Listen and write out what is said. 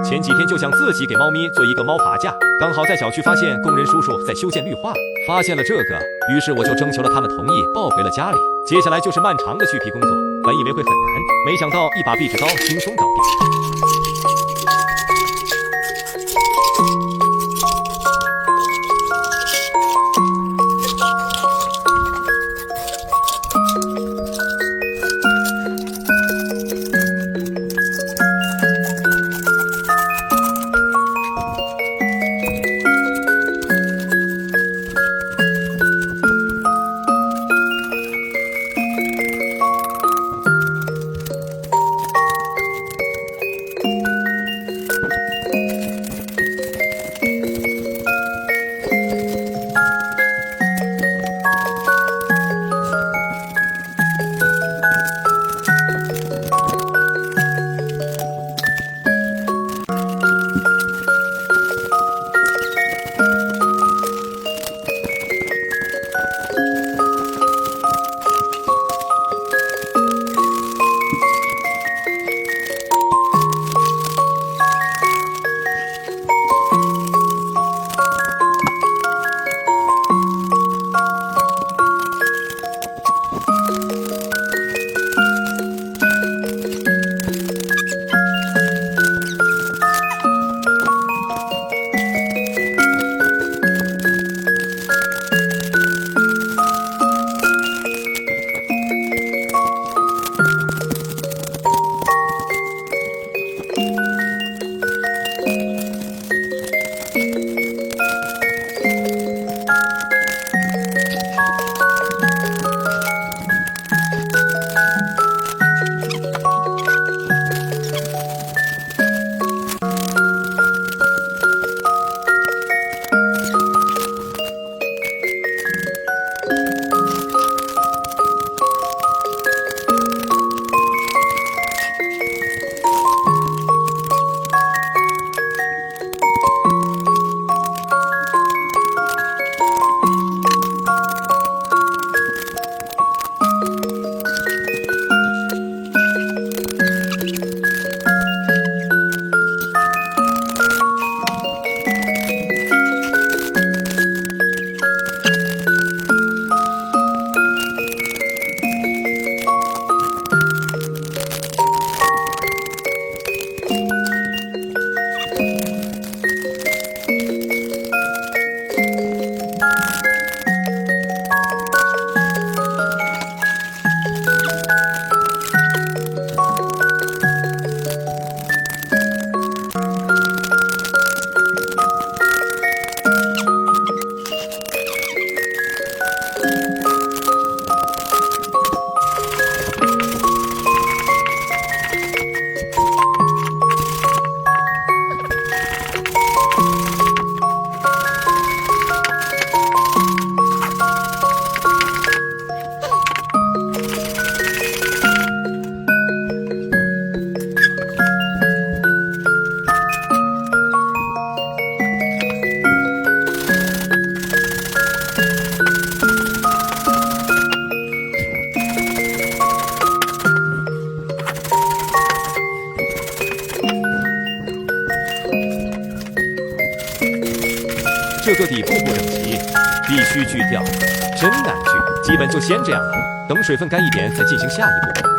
前几天就想自己给猫咪做一个猫爬架，刚好在小区发现工人叔叔在修建绿化，发现了这个，于是我就征求了他们同意，抱回了家里。接下来就是漫长的去皮工作，本以为会很难，没想到一把壁纸刀轻松搞定。这个底部不整齐，必须锯掉，真难锯。基本就先这样了，等水分干一点再进行下一步。